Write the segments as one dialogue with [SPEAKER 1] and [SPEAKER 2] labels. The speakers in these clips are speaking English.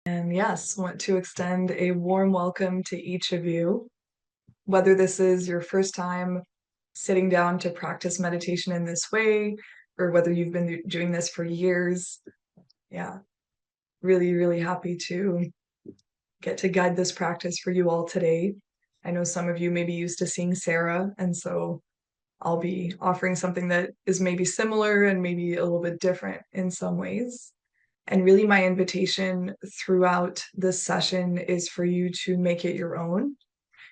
[SPEAKER 1] And yes, want to extend a warm welcome to each of you. Whether this is your first time sitting down to practice meditation in this way, or whether you've been doing this for years, yeah, really, really happy to get to guide this practice for you all today. I know some of you may be used to seeing Sarah, and so I'll be offering something that is maybe similar and maybe a little bit different in some ways. And really, my invitation throughout this session is for you to make it your own.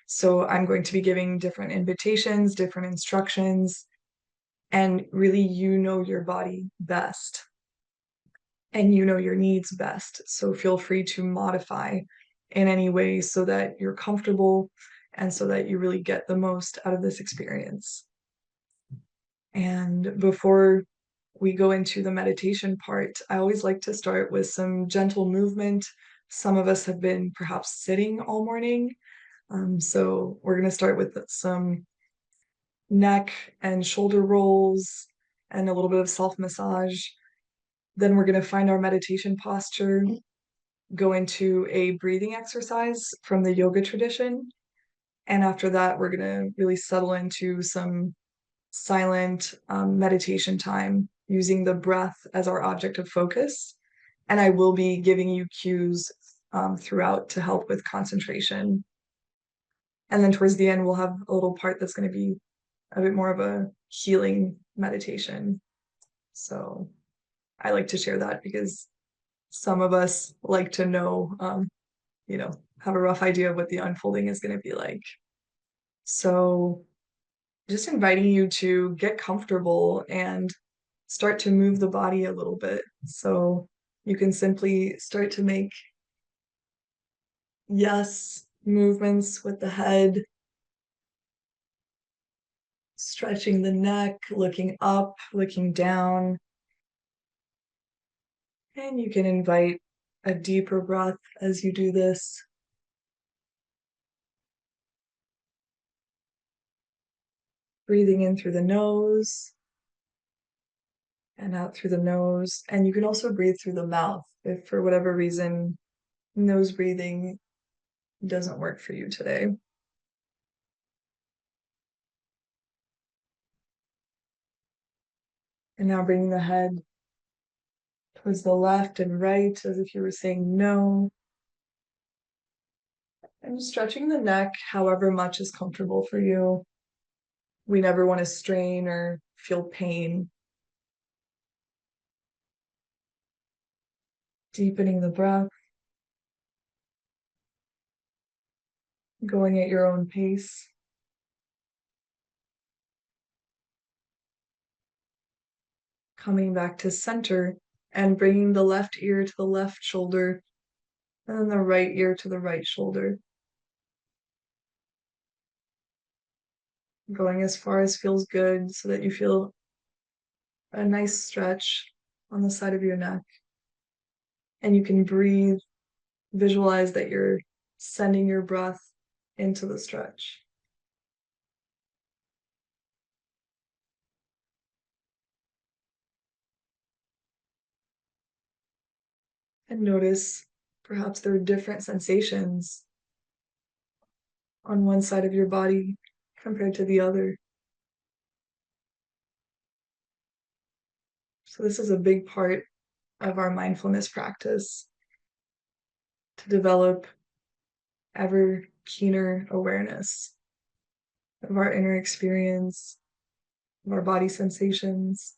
[SPEAKER 1] So I'm going to be giving different invitations, different instructions, and really, you know your body best and you know your needs best. So feel free to modify in any way so that you're comfortable and so that you really get the most out of this experience. And before we go into the meditation part, I always like to start with some gentle movement. Some of us have been perhaps sitting all morning. So we're going to start with some neck and shoulder rolls and a little bit of self massage. Then we're going to find our meditation posture, go into a breathing exercise from the yoga tradition. And after that, we're going to really settle into some silent meditation time using the breath as our object of focus. And I will be giving you cues throughout to help with concentration. And then towards the end, we'll have a little part that's going to be a bit more of a healing meditation. So I like to share that because some of us like to know, have a rough idea of what the unfolding is going to be like. So just inviting you to get comfortable and start to move the body a little bit. So you can simply start to make yes movements with the head, stretching the neck, looking up, looking down. And you can invite a deeper breath as you do this. Breathing in through the nose and out through the nose. And you can also breathe through the mouth if for whatever reason nose breathing doesn't work for you today. And now bringing the head towards the left and right as if you were saying no. And stretching the neck however much is comfortable for you. We never want to strain or feel pain. Deepening the breath. Going at your own pace. Coming back to center and bringing the left ear to the left shoulder and then the right ear to the right shoulder. Going as far as feels good so that you feel a nice stretch on the side of your neck. And you can breathe, visualize that you're sending your breath into the stretch. And notice perhaps there are different sensations on one side of your body compared to the other. So this is a big part of our mindfulness practice, to develop ever keener awareness of our inner experience, of our body sensations.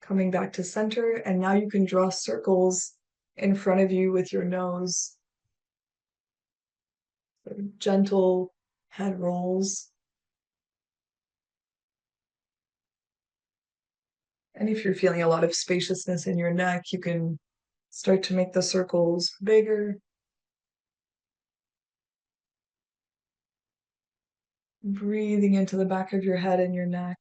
[SPEAKER 1] Coming back to center, and now you can draw circles in front of you with your nose. So gentle head rolls. And if you're feeling a lot of spaciousness in your neck, you can start to make the circles bigger. Breathing into the back of your head and your neck.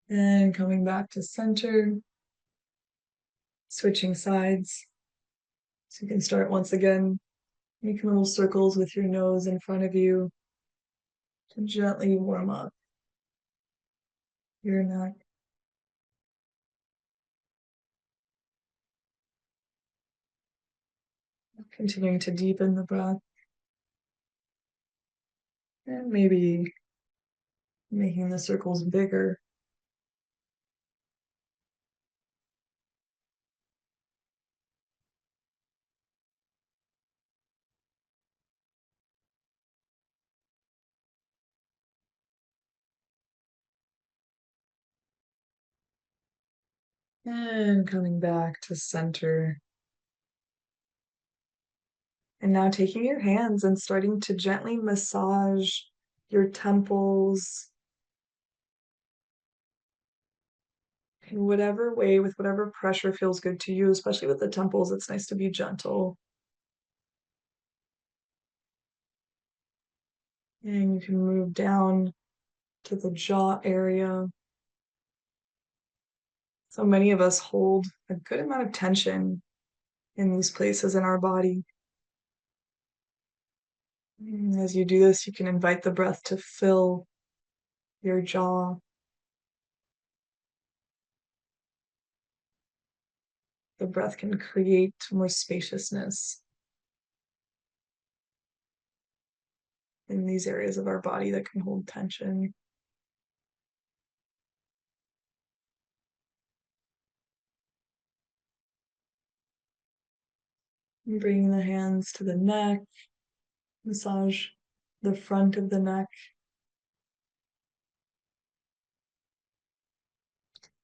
[SPEAKER 1] And coming back to center. Switching sides. So you can start once again, making little circles with your nose in front of you to gently warm up your neck. Continuing to deepen the breath and maybe making the circles bigger. And coming back to center. And now taking your hands and starting to gently massage your temples in whatever way, with whatever pressure feels good to you, especially with the temples. It's nice to be gentle. And you can move down to the jaw area. So many of us hold a good amount of tension in these places in our body. As you do this, you can invite the breath to fill your jaw. The breath can create more spaciousness in these areas of our body that can hold tension. And bringing the hands to the neck, massage the front of the neck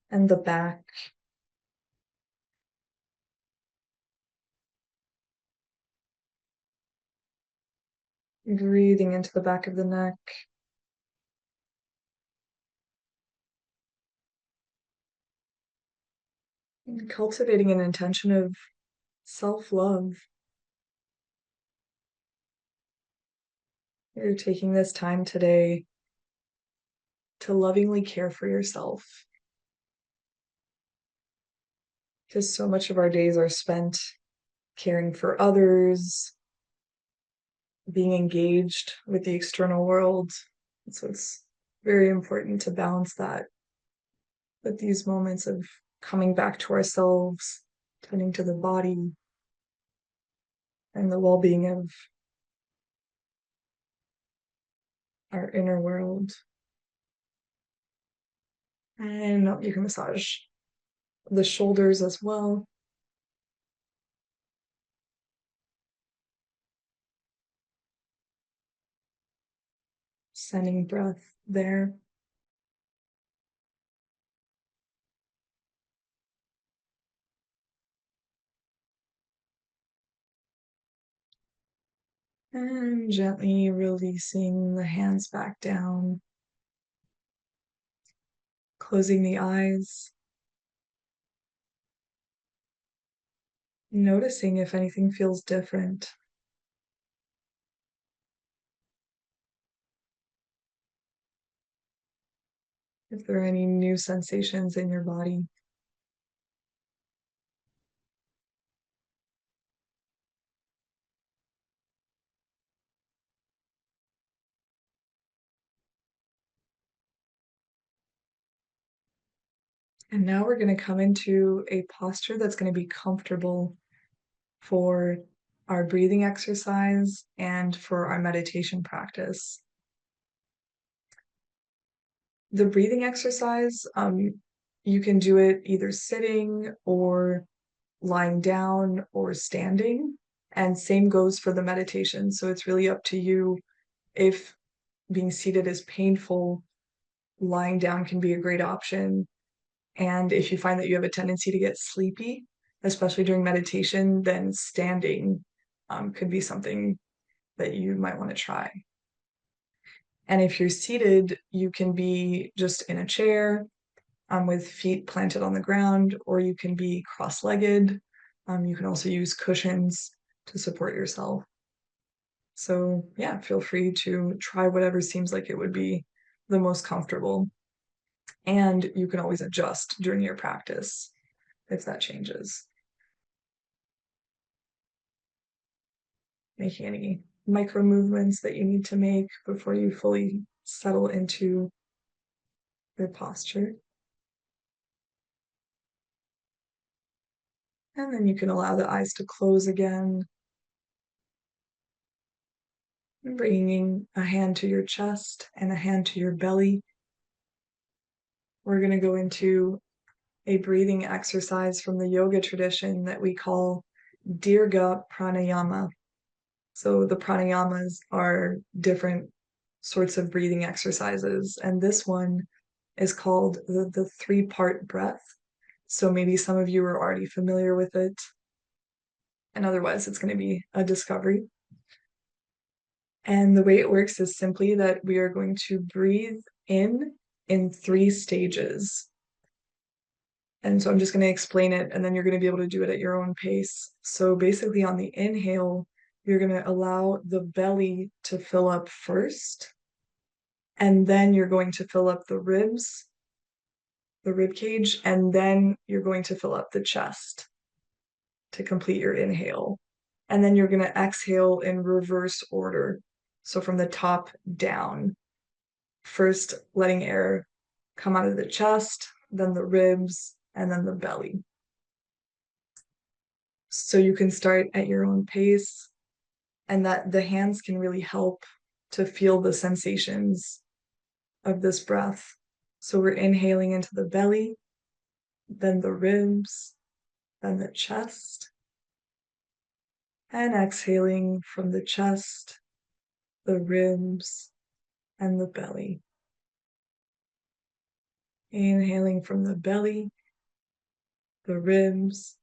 [SPEAKER 1] and the back. Breathing into the back of the neck. And cultivating an intention of self-love. You're taking this time today to lovingly care for yourself. Because so much of our days are spent caring for others, being engaged with the external world. So it's very important to balance that with these moments of coming back to ourselves, tending to the body, and the well-being of our inner world. And you can massage the shoulders as well. Sending breath there. And gently releasing the hands back down. Closing the eyes. Noticing if anything feels different. If there are any new sensations in your body. And now we're going to come into a posture that's going to be comfortable for our breathing exercise and for our meditation practice. The breathing exercise, you can do it either sitting or lying down or standing, and same goes for the meditation. So it's really up to you. If being seated is painful, lying down can be a great option. And if you find that you have a tendency to get sleepy, especially during meditation, then standing could be something that you might want to try. And if you're seated, you can be just in a chair with feet planted on the ground, or you can be cross-legged. You can also use cushions to support yourself. So yeah, feel free to try whatever seems like it would be the most comfortable. And you can always adjust during your practice if that changes. making any micro movements that you need to make before you fully settle into your posture. And then you can allow the eyes to close again, bringing a hand to your chest and a hand to your belly. We're going to go into a breathing exercise from the yoga tradition that we call Dirga Pranayama. So the pranayamas are different sorts of breathing exercises, and this one is called the three-part breath. So maybe some of you are already familiar with it, and otherwise it's going to be a discovery. And the way it works is simply that we are going to breathe in three stages. And so I'm just going to explain it, and then you're going to be able to do it at your own pace. So basically, on the inhale, you're going to allow the belly to fill up first, and then you're going to fill up the ribs, the rib cage, and then you're going to fill up the chest to complete your inhale. And then you're going to exhale in reverse order. So from the top down, first letting air come out of the chest, then the ribs, and then the belly. So you can start at your own pace, and that the hands can really help to feel the sensations of this breath. So we're inhaling into the belly, then the ribs, then the chest, and exhaling from the chest, the ribs, and the belly. Inhaling from the belly, the ribs,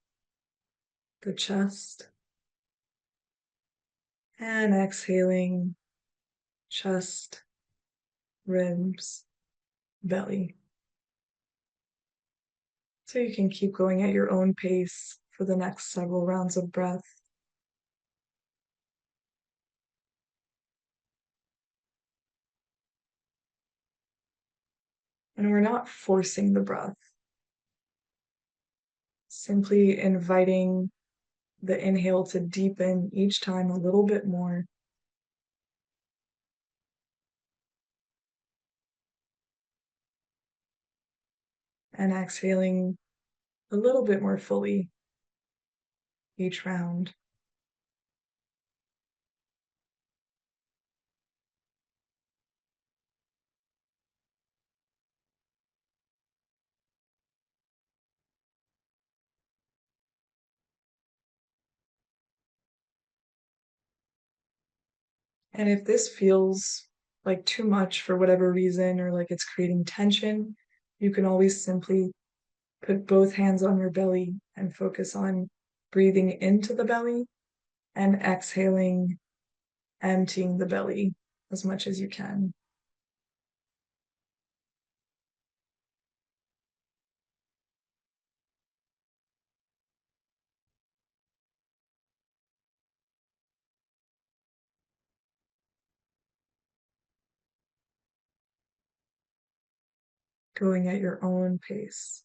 [SPEAKER 1] the chest, and exhaling, chest, ribs, belly. So you can keep going at your own pace for the next several rounds of breath. And we're not forcing the breath, simply inviting the inhale to deepen each time a little bit more. And exhaling a little bit more fully each round. And if this feels like too much for whatever reason, or like it's creating tension, you can always simply put both hands on your belly and focus on breathing into the belly and exhaling, emptying the belly as much as you can. Going at your own pace.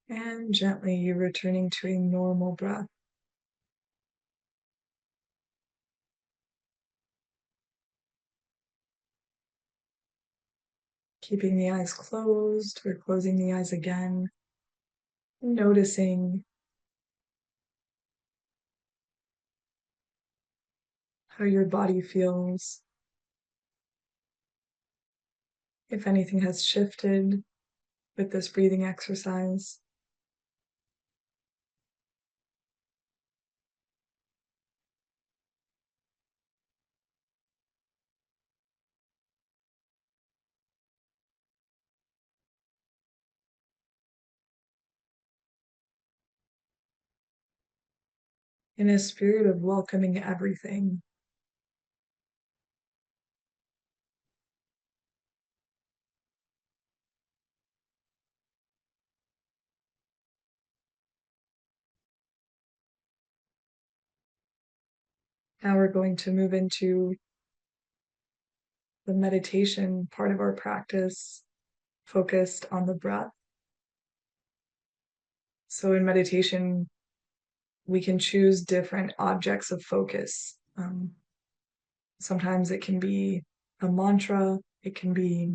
[SPEAKER 1] And gently returning to a normal breath. Keeping the eyes closed or closing the eyes again. Noticing how your body feels. If anything has shifted with this breathing exercise. In a spirit of welcoming everything. Now we're going to move into the meditation part of our practice, focused on the breath. So in meditation, we can choose different objects of focus. Sometimes it can be a mantra, it can be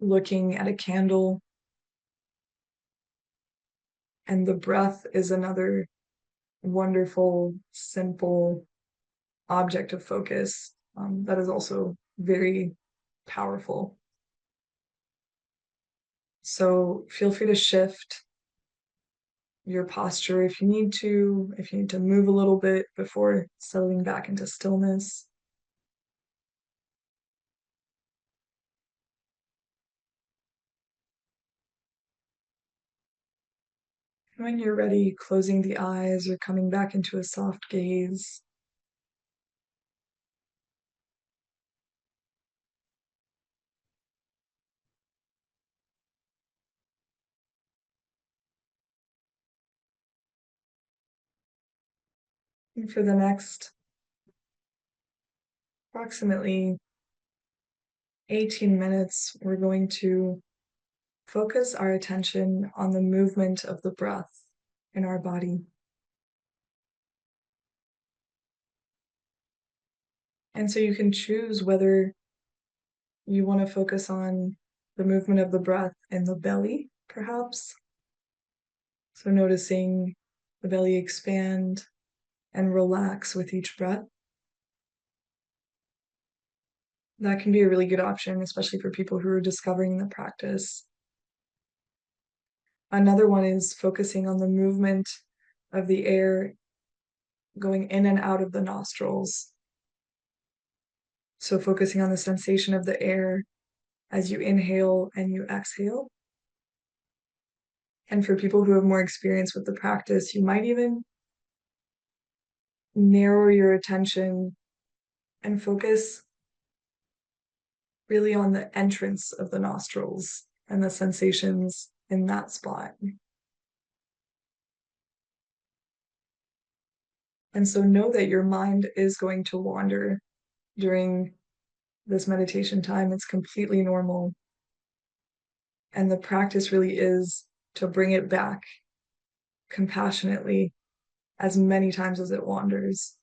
[SPEAKER 1] looking at a candle, and the breath is another wonderful, simple object of focus that is also very powerful. So feel free to shift your posture if you need to move a little bit before settling back into stillness. When you're ready, closing the eyes or coming back into a soft gaze. And for the next approximately 18 minutes, we're going to focus our attention on the movement of the breath in our body. And so you can choose whether you want to focus on the movement of the breath in the belly, perhaps. So noticing the belly expand and relax with each breath. That can be a really good option, especially for people who are discovering the practice. Another one is focusing on the movement of the air going in and out of the nostrils. So focusing on the sensation of the air as you inhale and you exhale. And for people who have more experience with the practice, you might even narrow your attention and focus really on the entrance of the nostrils and the sensations in that spot. And so know that your mind is going to wander during this meditation time. It's completely normal. And the practice really is to bring it back compassionately as many times as it wanders.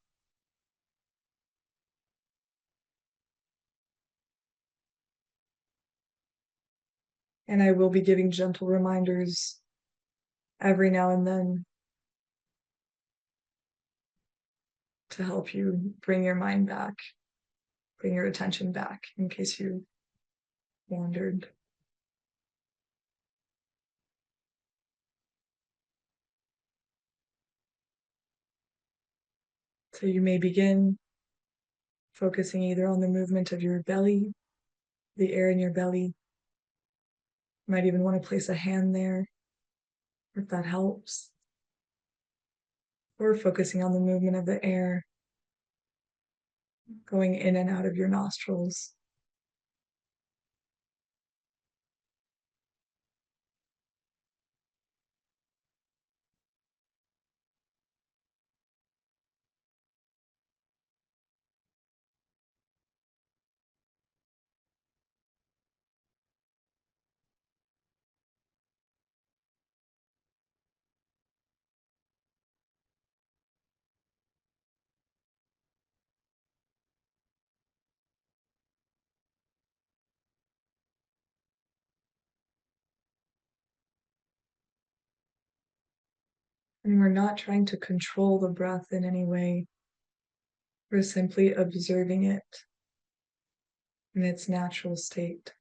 [SPEAKER 1] And I will be giving gentle reminders every now and then to help you bring your mind back, bring your attention back in case you wandered. So you may begin focusing either on the movement of your belly, the air in your belly. You might even want to place a hand there if that helps. Or focusing on the movement of the air going in and out of your nostrils. And we're not trying to control the breath in any way. We're simply observing it in its natural state.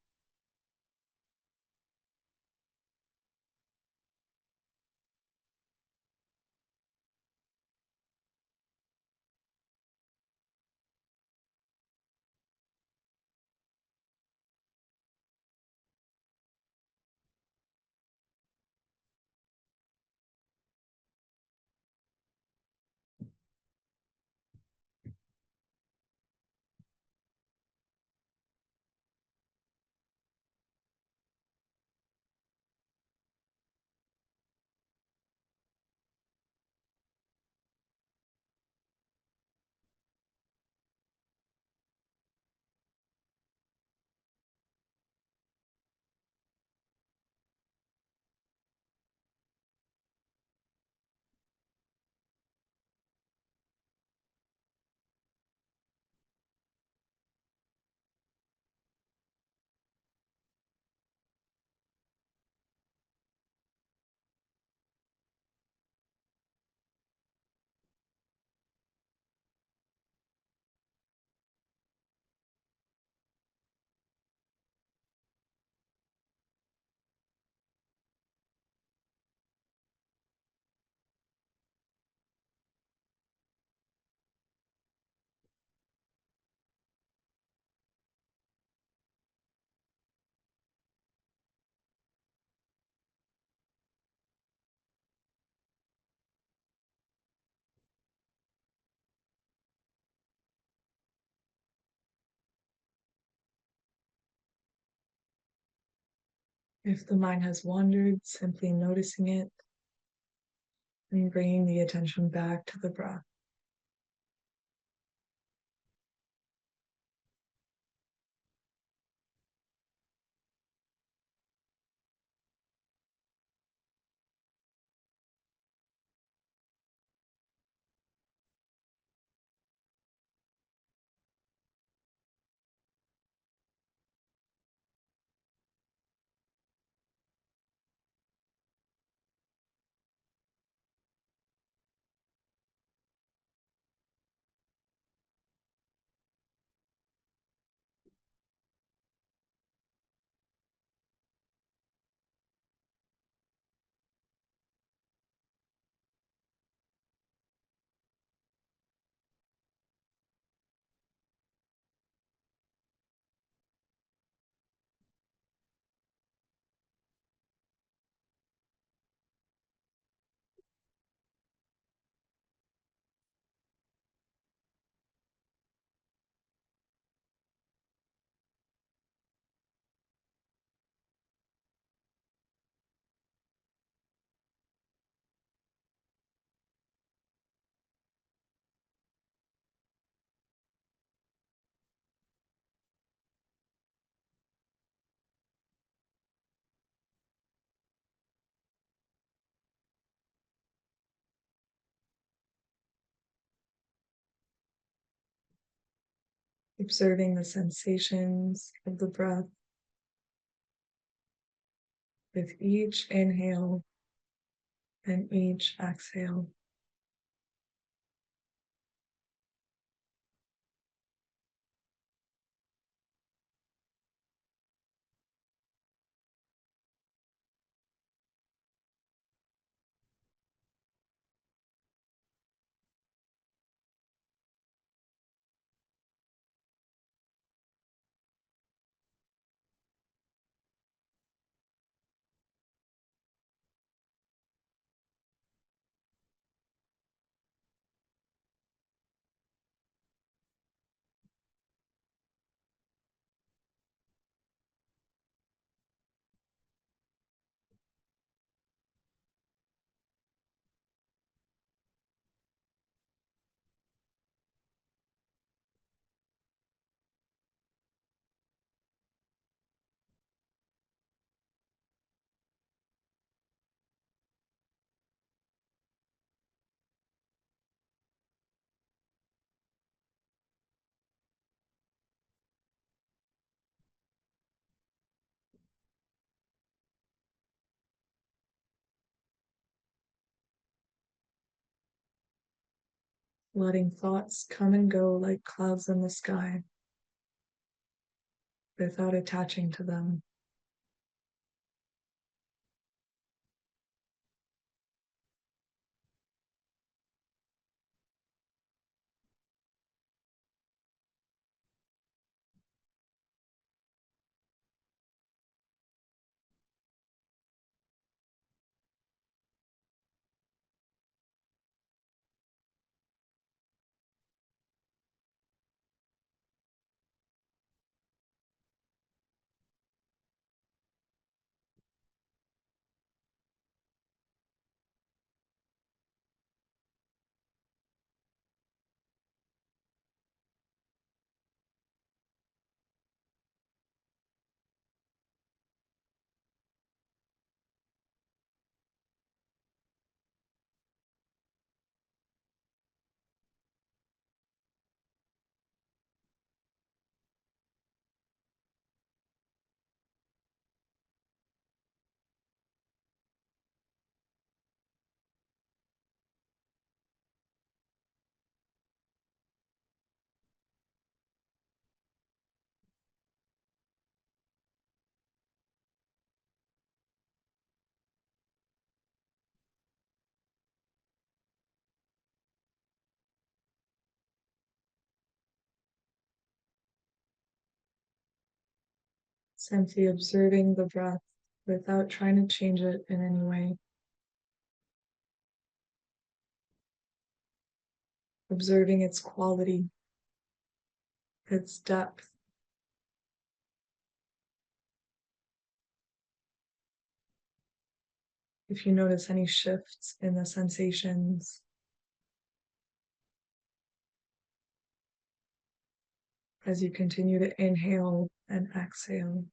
[SPEAKER 1] If the mind has wandered, simply noticing it and bringing the attention back to the breath. Observing the sensations of the breath with each inhale and each exhale. Letting thoughts come and go like clouds in the sky without attaching to them. Simply observing the breath without trying to change it in any way. Observing its quality, its depth, If you notice any shifts in the sensations as you continue to inhale and exhale.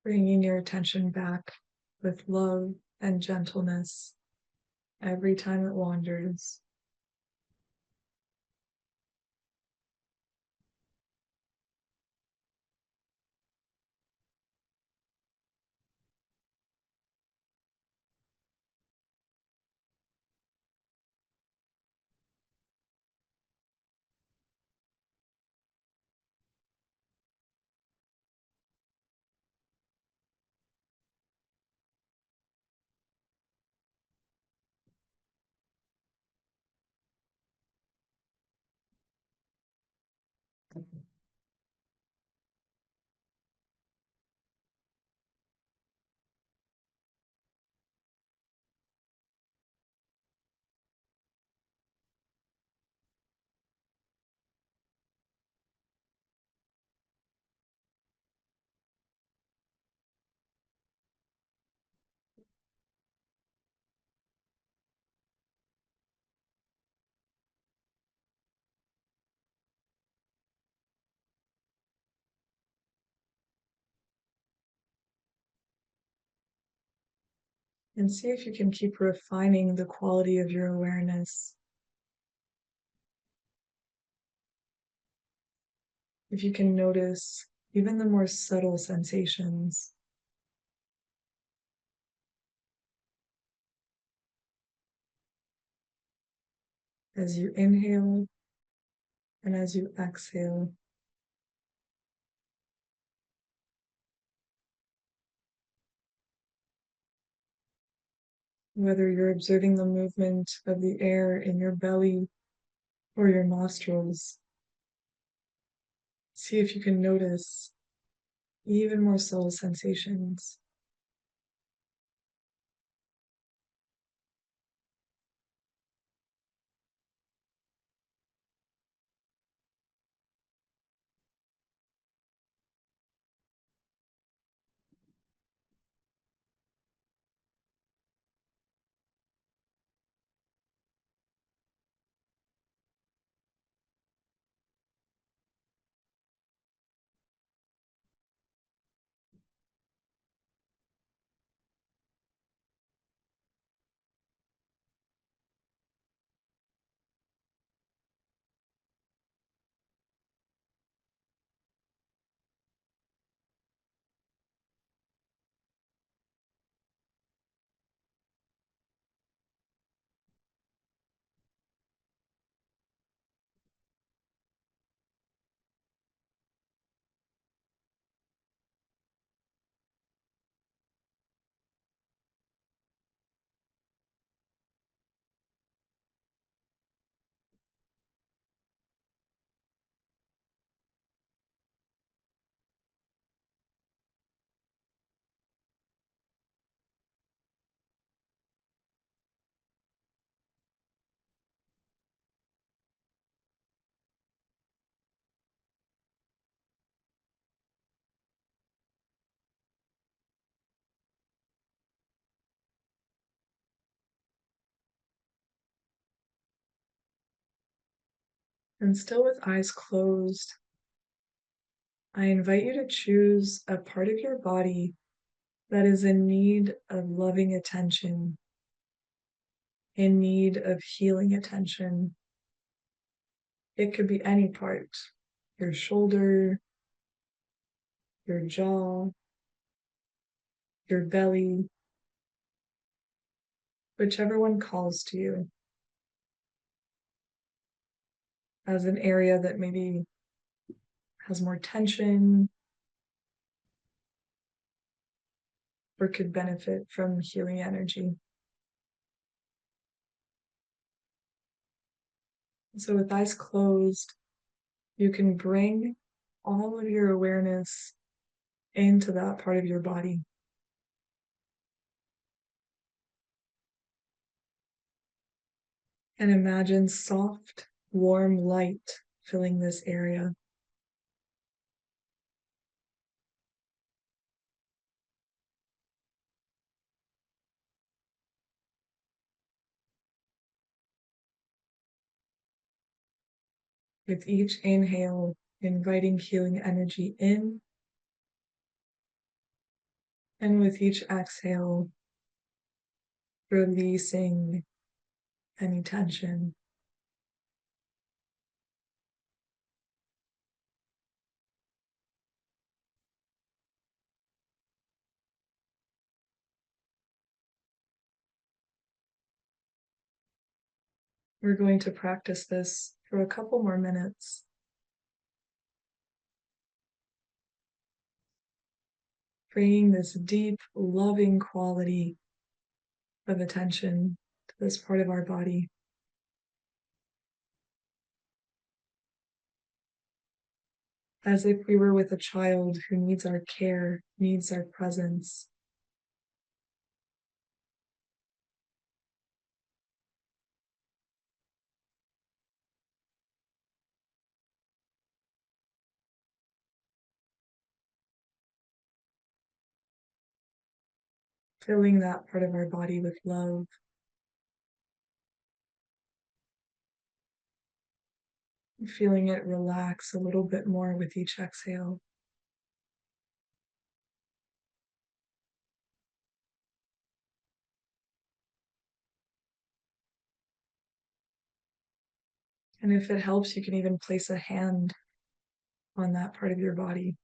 [SPEAKER 1] Bringing your attention back with love and gentleness every time it wanders. And see if you can keep refining the quality of your awareness. If you can notice even the more subtle sensations as you inhale and as you exhale. Whether you're observing the movement of the air in your belly or your nostrils, see if you can notice even more subtle sensations. And still with eyes closed, I invite you to choose a part of your body that is in need of loving attention, in need of healing attention. It could be any part, your shoulder, your jaw, your belly, whichever one calls to you as an area that maybe has more tension or could benefit from healing energy. So, with eyes closed, you can bring all of your awareness into that part of your body. And imagine soft, warm light filling this area. With each inhale, inviting healing energy in, and with each exhale, releasing any tension. We're going to practice this for a couple more minutes, bringing this deep, loving quality of attention to this part of our body. As if we were with a child who needs our care, needs our presence. Filling that part of our body with love, feeling it relax a little bit more with each exhale. And if it helps, you can even place a hand on that part of your body.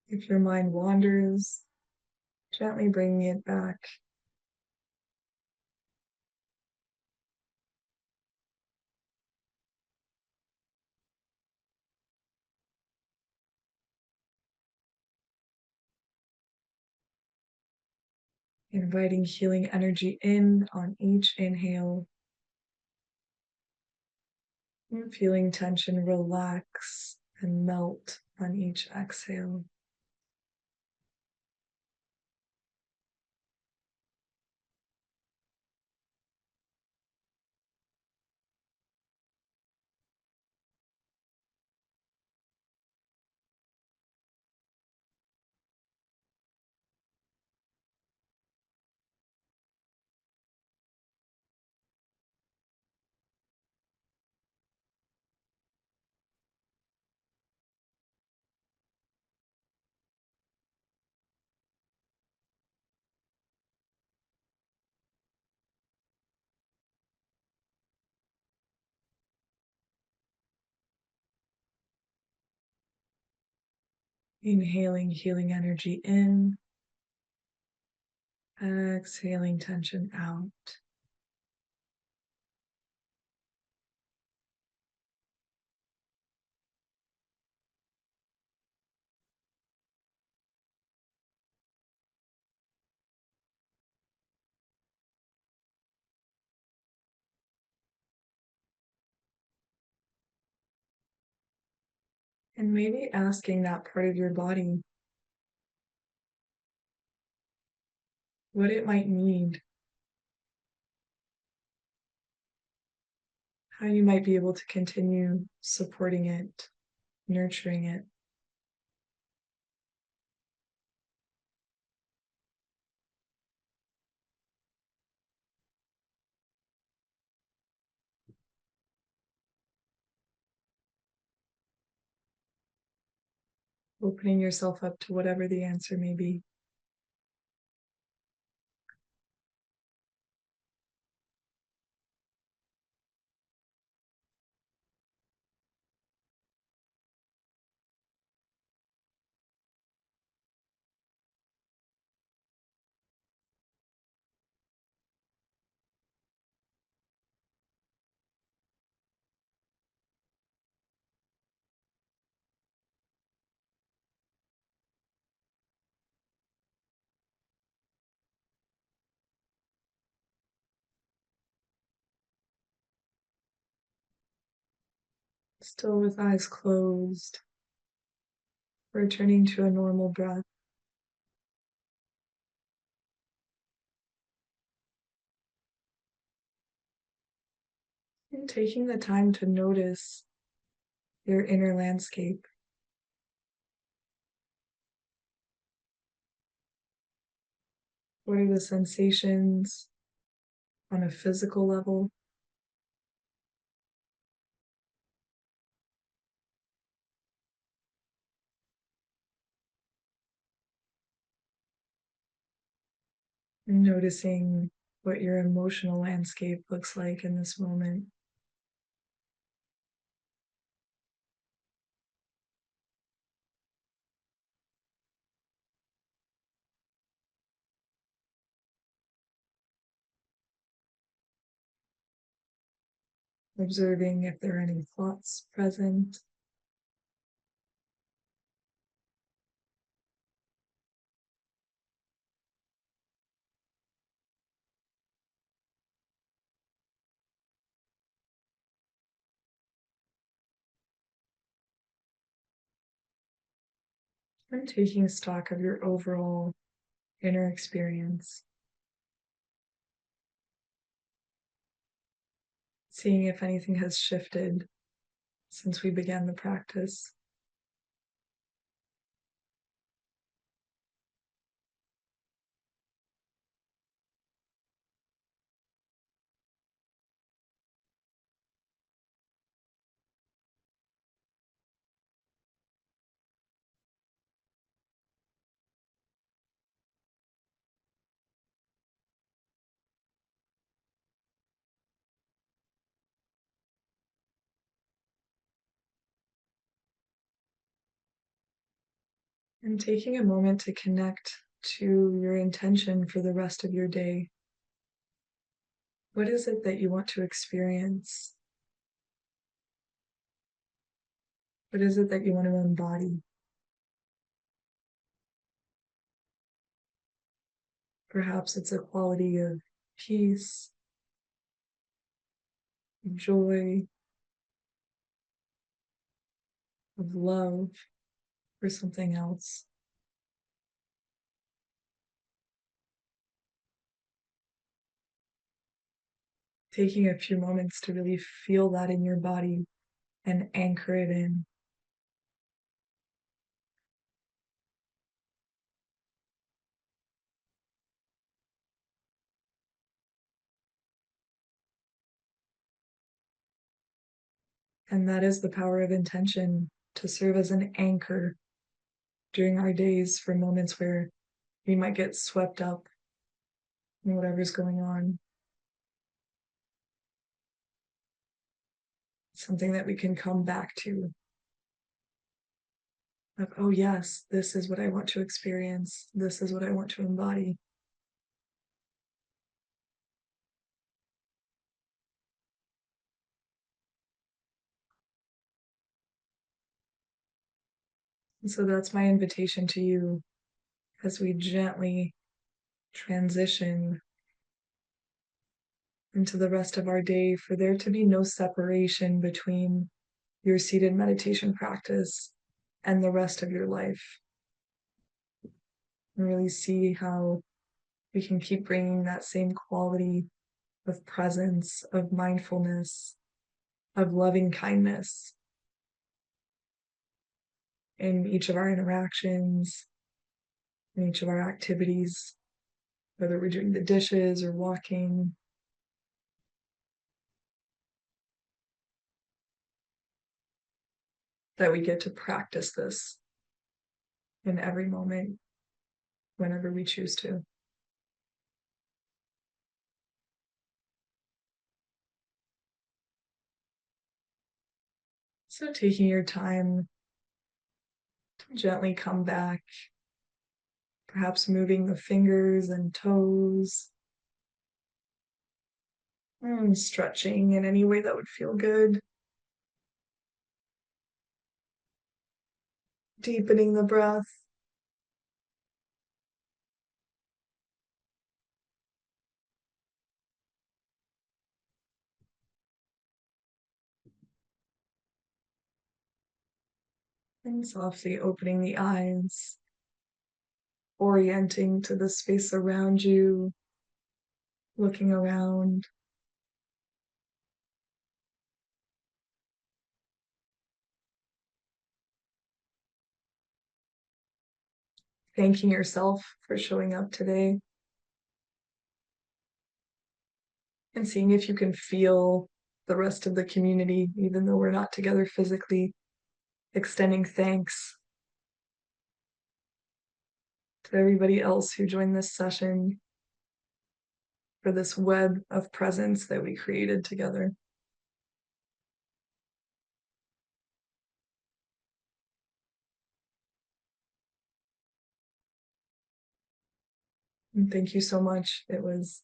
[SPEAKER 1] If your mind wanders, gently bringing it back. Inviting healing energy in on each inhale. And feeling tension relax and melt on each exhale. Inhaling healing energy in, exhaling tension out. And maybe asking that part of your body, what it might need, how you might be able to continue supporting it, nurturing it. Opening yourself up to whatever the answer may be. Still with eyes closed, returning to a normal breath. And taking the time to notice your inner landscape. What are the sensations on a physical level? And noticing what your emotional landscape looks like in this moment. Observing if there are any thoughts present. And taking stock of your overall inner experience. Seeing if anything has shifted since we began the practice. And taking a moment to connect to your intention for the rest of your day. What is it that you want to experience? What is it that you want to embody? Perhaps it's a quality of peace, joy, of love, or something else. Taking a few moments to really feel that in your body and anchor it in. And that is the power of intention, to serve as an anchor during our days for moments where we might get swept up in whatever's going on. Something that we can come back to. Of, oh yes, this is what I want to experience. This is what I want to embody. And so that's my invitation to you as we gently transition into the rest of our day, for there to be no separation between your seated meditation practice and the rest of your life. And really see how we can keep bringing that same quality of presence, of mindfulness, of loving kindness in each of our interactions, in each of our activities, whether we're doing the dishes or walking. That we get to practice this in every moment, whenever we choose to. So, taking your time to gently come back, perhaps moving the fingers and toes, and stretching in any way that would feel good, deepening the breath. And softly opening the eyes, orienting to the space around you, looking around, thanking yourself for showing up today, and seeing if you can feel the rest of the community, even though we're not together physically, extending thanks to everybody else who joined this session for this web of presence that we created together. And thank you so much. It was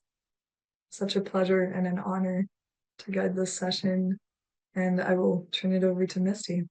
[SPEAKER 1] such a pleasure and an honor to guide this session, and I will turn it over to Misty.